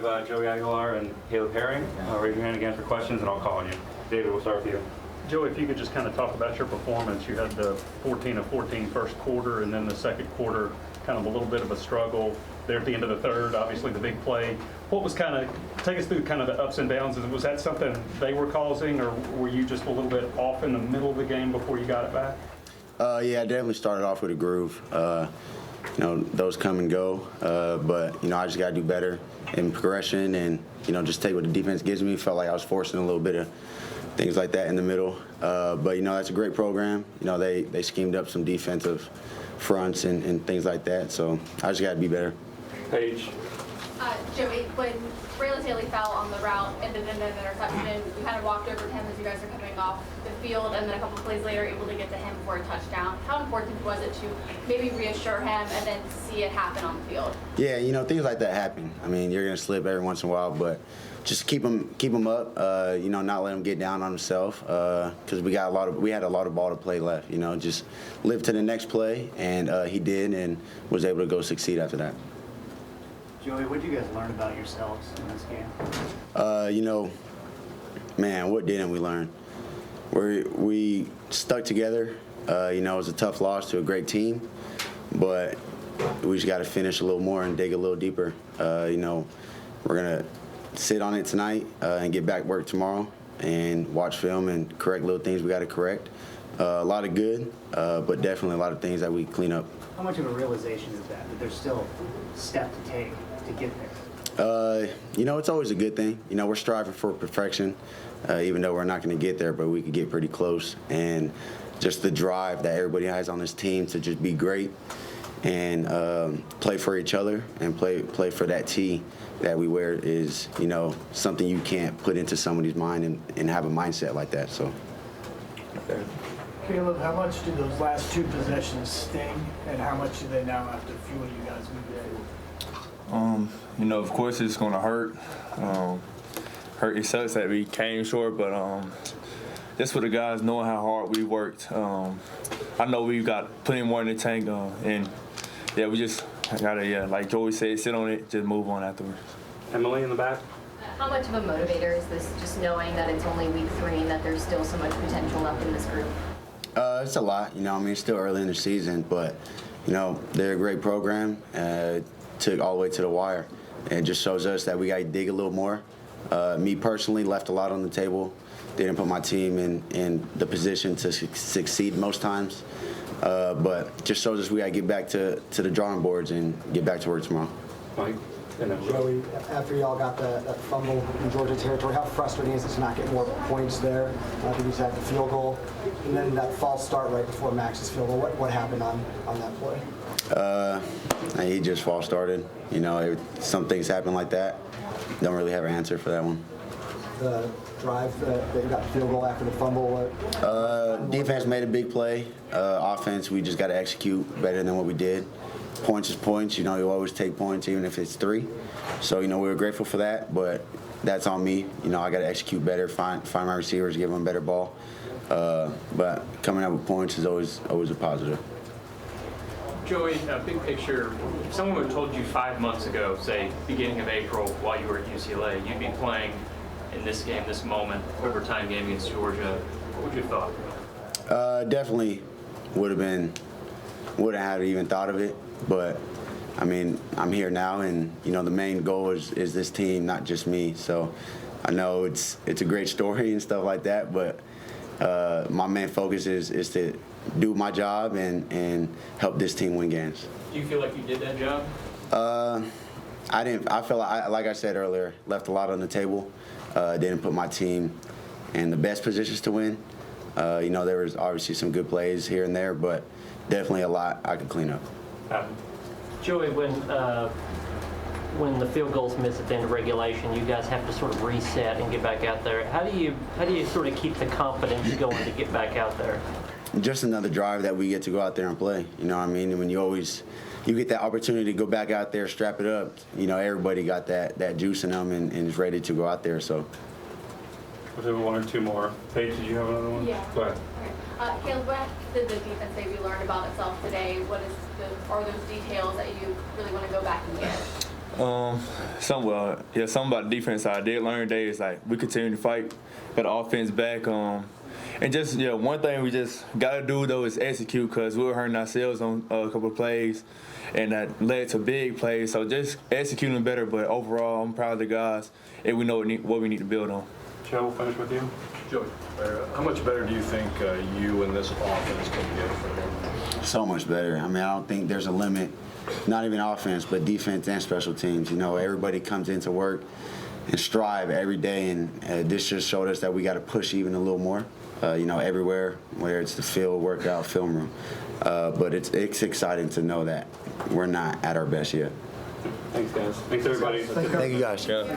have Joey Aguilar and Caleb Herring. Raise your hand again for questions, and I'll call on you. David, we'll start with you. Joey, if you could just kind of talk about your performance. You had the 14 of 14 first quarter, and then the second quarter, kind of a little bit of a struggle there at the end of the third, obviously the big play. What was take us through kind of the ups and downs. Was that something they were causing, or were you just a little bit off in the middle of the game before you got it back? Yeah, I definitely started off with a groove. Those come and go, but I just got to do better in progression and, just take what the defense gives me. Felt like I was forcing a little bit of things like that in the middle. But, that's a great program. They schemed up some defensive fronts and things like that, so I just got to be better. Paige. Joey, when Braylon Haley fell on the route and then an interception, you kind of walked over to him as you guys are coming off the field, and then a couple of plays later, able to get to him for a touchdown. How important was it to maybe reassure him and then see it happen on the field? Yeah, things like that happen. I mean, you're going to slip every once in a while, but just keep him up. Not let him get down on himself, because we had a lot of ball to play left. Just live to the next play, and he did, and was able to go succeed after that. Joey, what did you guys learn about yourselves in this game? Man, what didn't we learn? We stuck together. It was a tough loss to a great team, but we just got to finish a little more and dig a little deeper. We're going to sit on it tonight and get back to work tomorrow and watch film and correct little things we got to correct. A lot of good, but definitely a lot of things that we clean up. How much of a realization is that there's still a step to take to get there? It's always a good thing. We're striving for perfection, even though we're not going to get there, but we could get pretty close. And just the drive that everybody has on this team to just be great and play for each other and play for that T that we wear is, something you can't put into somebody's mind and have a mindset like that. So. Caleb, how much do those last two possessions sting, and how much do they now have to fuel you guys moving forward? Of course it's going to hurt. It sucks that we came short, but just for the guys knowing how hard we worked, I know we've got plenty more in the tank, and we just gotta, like Joey said, sit on it, just move on afterwards. Emily in the back. How much of a motivator is this, just knowing that it's only week 3 and that there's still so much potential left in this group? It's a lot. It's still early in the season, but they're a great program. Took all the way to the wire, and it just shows us that we got to dig a little more. Me personally left a lot on the table. Didn't put my team in the position to succeed most times, but just shows us we got to get back to the drawing boards and get back to work tomorrow. Mike. Joey, after y'all got that fumble in Georgia territory, how frustrating is it to not get more points there? I think you had the field goal, and then that false start right before Max's field goal. What happened on that play? He just false started. Some things happen like that. Don't really have an answer for that one. The drive that you got the field goal after the fumble. Defense made a big play. Offense, we just got to execute better than what we did. Points is points. You always take points, even if it's 3. So, we were grateful for that, but that's on me. I got to execute better, find my receivers, give them a better ball. But coming out with points is always a positive. Joey, big picture, if someone would have told you 5 months ago, say beginning of April, while you were at UCLA, you'd be playing in this game, this moment, overtime game against Georgia, what would you have thought? Definitely wouldn't have even thought of it. But I'm here now, and the main goal is this team, not just me. So I know it's a great story and stuff like that, but my main focus is to do my job and help this team win games. Do you feel like you did that job? I didn't. I feel like I said earlier, left a lot on the table. Didn't put my team in the best positions to win. There was obviously some good plays here and there, but definitely a lot I could clean up. Joey, when the field goal's missed at the end of regulation, you guys have to sort of reset and get back out there. How do you sort of keep the confidence going to get back out there? Just another drive that we get to go out there and play. And when you get that opportunity to go back out there, strap it up, everybody got that juice in them and is ready to go out there. So. We'll do 1 or 2 more. Paige, did you have another one? Yeah. Go ahead. Caleb, what did the defense maybe learn about itself today? Are those details that you really want to go back and get? Something about the defense side. I did learn today is like we continue to fight, got the offense back. And just one thing we just gotta do though is execute because we were hurting ourselves on a couple of plays, and that led to big plays. So just executing better. But overall, I'm proud of the guys, and we know what we need to build on. Joe, we'll finish with you. Joey, how much better do you think you and this offense can get from here? So much better. I mean, I don't think there's a limit, not even offense, but defense and special teams. You know, everybody comes into work and strive every day, and this just showed us that we got to push even a little more, everywhere, whether it's the field, workout, film room. But it's exciting to know that we're not at our best yet. Thanks, guys. Thanks, everybody. Thank you, guys. Yeah.